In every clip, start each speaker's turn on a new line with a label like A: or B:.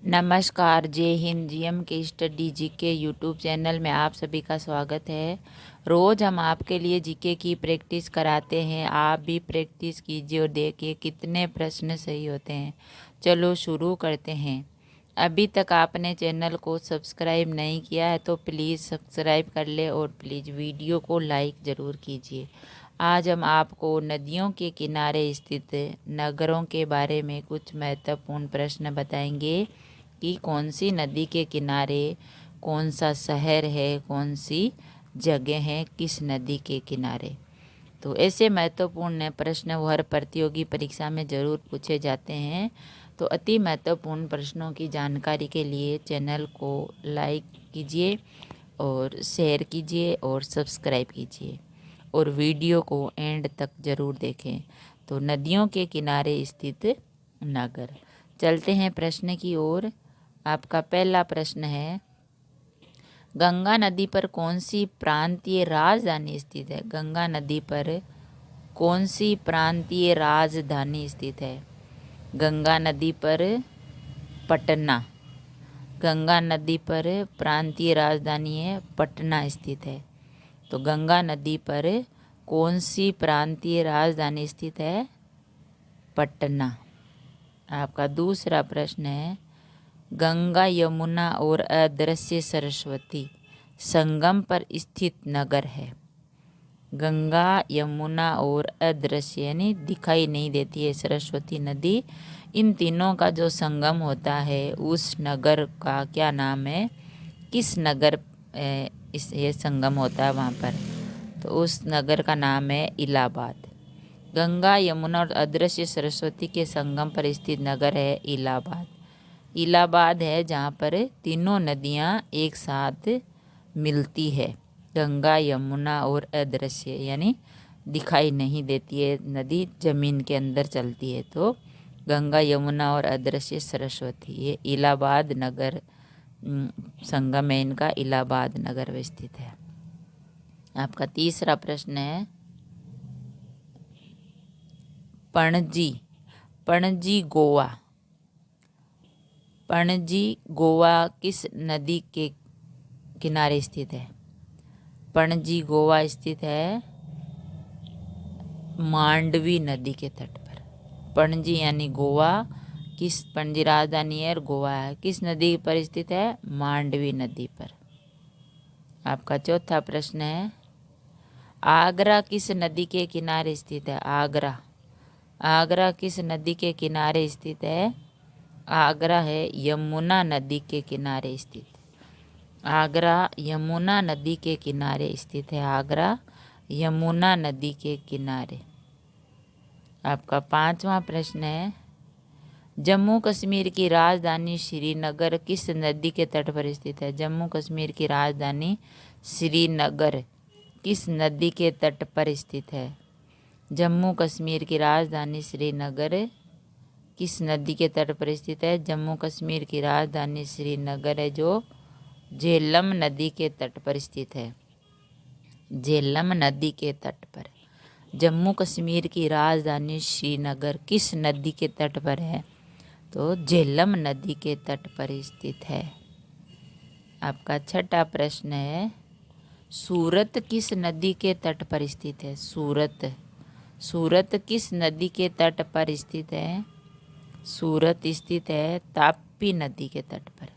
A: नमस्कार, जय हिंद। जीएम के स्टडी जीके यूट्यूब चैनल में आप सभी का स्वागत है। रोज़ हम आपके लिए जीके की प्रैक्टिस कराते हैं। आप भी प्रैक्टिस कीजिए और देखिए कितने प्रश्न सही होते हैं। चलो शुरू करते हैं। अभी तक आपने चैनल को सब्सक्राइब नहीं किया है तो प्लीज़ सब्सक्राइब कर ले और प्लीज़ वीडियो को लाइक ज़रूर कीजिए। आज हम आपको नदियों के किनारे स्थित नगरों के बारे में कुछ महत्वपूर्ण प्रश्न बताएंगे कि कौन सी नदी के किनारे कौन सा शहर है, कौन सी जगह है, किस नदी के किनारे। तो ऐसे महत्वपूर्ण प्रश्न हर प्रतियोगी परीक्षा में ज़रूर पूछे जाते हैं। तो अति महत्वपूर्ण प्रश्नों की जानकारी के लिए चैनल को लाइक कीजिए और शेयर कीजिए और सब्सक्राइब कीजिए और वीडियो को एंड तक ज़रूर देखें। तो नदियों के किनारे स्थित नगर। चलते हैं प्रश्न की ओर। आपका पहला प्रश्न है, गंगा नदी पर कौन सी प्रांतीय राजधानी स्थित है? गंगा नदी पर कौन सी प्रांतीय राजधानी स्थित है? गंगा नदी पर पटना। गंगा नदी पर प्रांतीय राजधानी है पटना स्थित है। तो गंगा नदी पर कौन सी प्रांतीय राजधानी स्थित है? पटना। आपका दूसरा प्रश्न है, गंगा यमुना और अदृश्य सरस्वती संगम पर स्थित नगर है। गंगा यमुना और अदृश्य यानी दिखाई नहीं देती है सरस्वती नदी, इन तीनों का जो संगम होता है उस नगर का क्या नाम है? किस नगर इस ये संगम होता है वहाँ पर? तो उस नगर का नाम है इलाहाबाद। गंगा यमुना और अदृश्य सरस्वती के संगम पर स्थित नगर है इलाहाबाद। इलाहाबाद है जहाँ पर तीनों नदियाँ एक साथ मिलती है। गंगा यमुना और अदृश्य यानी दिखाई नहीं देती है नदी, जमीन के अंदर चलती है। तो गंगा यमुना और अदृश्य सरस्वती ये इलाहाबाद नगर संगम है इनका, इलाहाबाद नगर में स्थित है। आपका तीसरा प्रश्न है, पणजी। पणजी गोवा। पणजी गोवा किस नदी के किनारे स्थित है? पणजी गोवा स्थित है मांडवी नदी के तट पर। पणजी यानी गोवा, किस पणजी राजधानी है और गोवा है, किस नदी पर स्थित है? मांडवी नदी पर। आपका चौथा प्रश्न है, आगरा किस नदी के किनारे स्थित है? आगरा। आगरा किस नदी के किनारे स्थित है? आगरा है यमुना नदी के किनारे स्थित। आगरा यमुना नदी के किनारे स्थित है। आगरा यमुना नदी के किनारे। आपका पांचवा प्रश्न है, जम्मू कश्मीर की राजधानी श्रीनगर किस नदी के तट पर स्थित है? जम्मू कश्मीर की राजधानी श्रीनगर किस नदी के तट पर स्थित है? जम्मू कश्मीर की राजधानी श्रीनगर किस नदी के तट पर स्थित है? जम्मू कश्मीर की राजधानी श्रीनगर है जो झेलम नदी के तट पर स्थित है। झेलम नदी के तट पर। जम्मू कश्मीर की राजधानी श्रीनगर किस नदी के तट पर है? तो झेलम नदी के तट पर स्थित है। आपका छठा प्रश्न है, सूरत किस नदी के तट पर स्थित है? सूरत। सूरत किस नदी के तट पर स्थित है? सूरत स्थित है ताप्ती नदी के तट पर।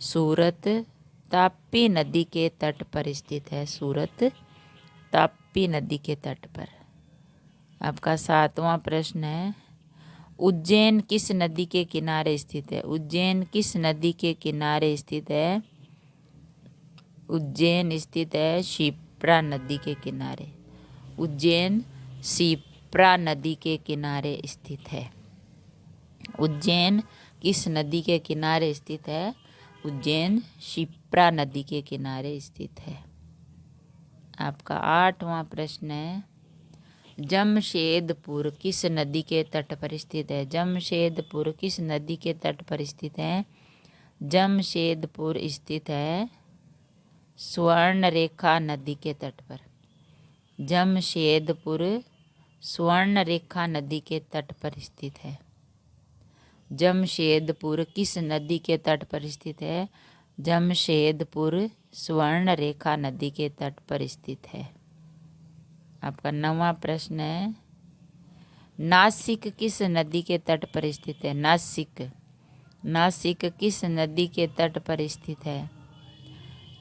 A: सूरत ताप्ती नदी के तट पर स्थित है। सूरत ताप्ती नदी के तट पर। आपका सातवां प्रश्न है, उज्जैन किस नदी के किनारे स्थित है? उज्जैन किस नदी के किनारे स्थित है? उज्जैन स्थित है शिप्रा नदी के किनारे। उज्जैन शिप्रा नदी के किनारे स्थित है। उज्जैन किस नदी के किनारे स्थित है? उज्जैन शिप्रा नदी के किनारे स्थित है। आपका आठवां प्रश्न है, जमशेदपुर किस नदी के तट पर स्थित है? जमशेदपुर किस नदी के तट पर स्थित है? जमशेदपुर स्थित है स्वर्णरेखा नदी के तट पर। जमशेदपुर स्वर्णरेखा नदी के तट पर स्थित है। जमशेदपुर किस नदी के तट पर स्थित है? जमशेदपुर स्वर्ण रेखा नदी के तट पर स्थित है। आपका 9वां प्रश्न है, नासिक किस नदी के तट पर स्थित है? नासिक किस नदी के तट पर स्थित है?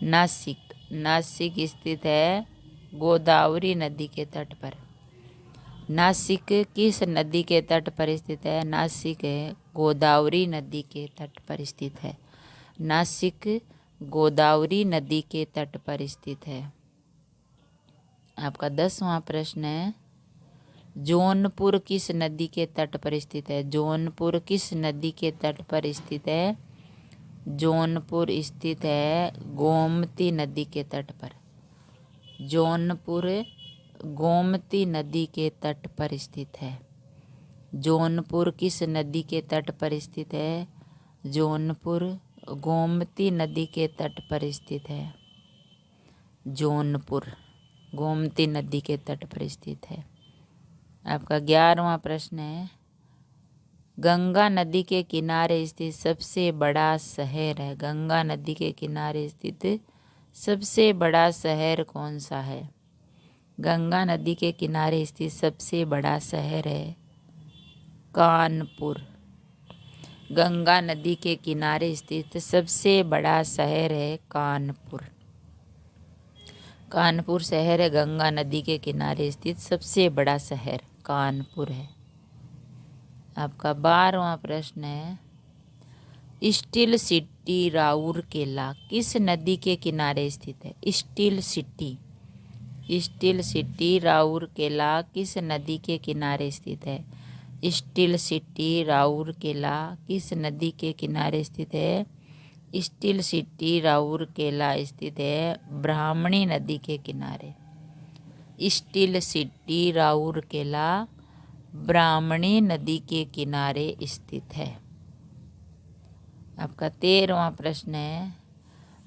A: नासिक स्थित है गोदावरी नदी के तट पर। नासिक किस नदी के तट पर स्थित है? नासिक गोदावरी नदी के तट पर स्थित है। नासिक गोदावरी नदी के तट पर स्थित है। आपका 10वां प्रश्न है, जौनपुर किस नदी के तट पर स्थित है? जौनपुर किस नदी के तट पर स्थित है? जौनपुर स्थित है गोमती नदी के तट पर। जौनपुर गोमती नदी के तट पर स्थित है। जौनपुर किस नदी के तट पर स्थित है? जौनपुर गोमती नदी के तट पर स्थित है। जौनपुर गोमती नदी के तट पर स्थित है। आपका 11वां प्रश्न है, गंगा नदी के किनारे स्थित सबसे बड़ा शहर है। गंगा नदी के किनारे स्थित सबसे बड़ा शहर कौन सा है? गंगा नदी के किनारे स्थित सबसे बड़ा शहर है कानपुर। गंगा नदी के किनारे स्थित सबसे बड़ा शहर है कानपुर। कानपुर शहर है गंगा नदी के किनारे स्थित सबसे बड़ा शहर कानपुर है। आपका 12वां प्रश्न है, स्टील सिटी राउरकेला किस नदी के किनारे स्थित है? स्टील सिटी राउरकेला किस नदी के किनारे स्थित है? स्टील सिटी राउरकेला किस नदी के किनारे स्थित है? स्टील सिटी राउरकेला स्थित है ब्राह्मणी नदी के किनारे। स्टील सिटी राउरकेला ब्राह्मणी नदी के किनारे स्थित है। आपका 13वां प्रश्न है,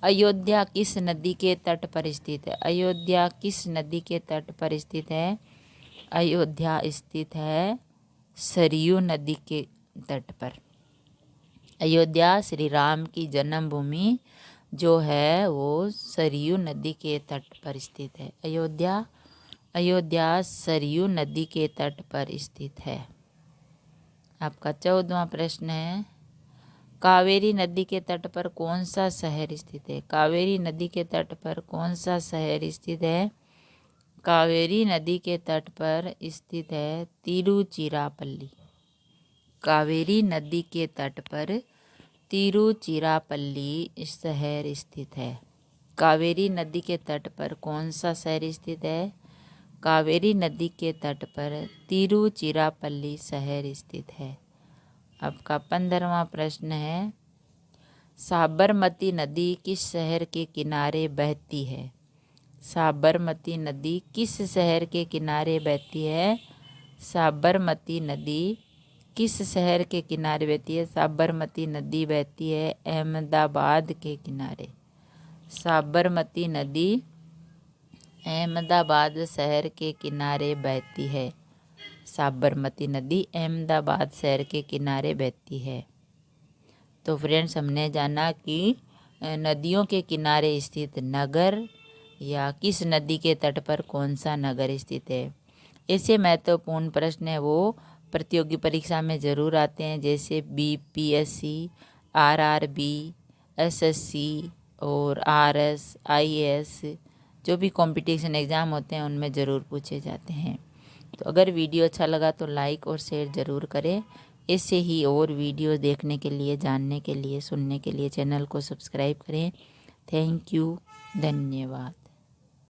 A: अयोध्या किस नदी के तट पर स्थित है? अयोध्या किस नदी के तट पर स्थित है? अयोध्या स्थित है सरयू नदी के तट पर। अयोध्या श्री राम की जन्मभूमि जो है वो सरयू नदी के तट पर स्थित है। अयोध्या सरयू नदी के तट पर स्थित है। आपका 14वां प्रश्न है, कावेरी नदी के तट पर कौन सा शहर स्थित है? कावेरी नदी के तट पर कौन सा शहर स्थित है? कावेरी नदी के तट पर स्थित है तिरुचिरापल्ली। कावेरी नदी के तट पर तिरुचिरापल्ली शहर स्थित है। कावेरी नदी के तट पर कौन सा शहर स्थित है? कावेरी नदी के तट पर तिरुचिरापल्ली शहर स्थित है। आपका 15वां प्रश्न है, साबरमती नदी किस शहर के किनारे बहती है? साबरमती नदी किस शहर के किनारे बहती है? साबरमती नदी किस शहर के किनारे बहती है? साबरमती नदी बहती है अहमदाबाद के किनारे। साबरमती नदी अहमदाबाद शहर के किनारे बहती है। साबरमती नदी अहमदाबाद शहर के किनारे बहती है। तो फ्रेंड्स, हमने जाना कि नदियों के किनारे स्थित नगर या किस नदी के तट पर कौन सा नगर स्थित है। ऐसे महत्वपूर्ण प्रश्न है वो प्रतियोगी परीक्षा में ज़रूर आते हैं, जैसे बीपीएससी, आरआरबी, एसएससी और आरएस, आईएएस जो भी कंपटीशन एग्ज़ाम होते हैं उनमें ज़रूर पूछे जाते हैं। तो अगर वीडियो अच्छा लगा तो लाइक और शेयर ज़रूर करें। ऐसे ही और वीडियो देखने के लिए, जानने के लिए, सुनने के लिए चैनल को सब्सक्राइब करें। थैंक यू, धन्यवाद।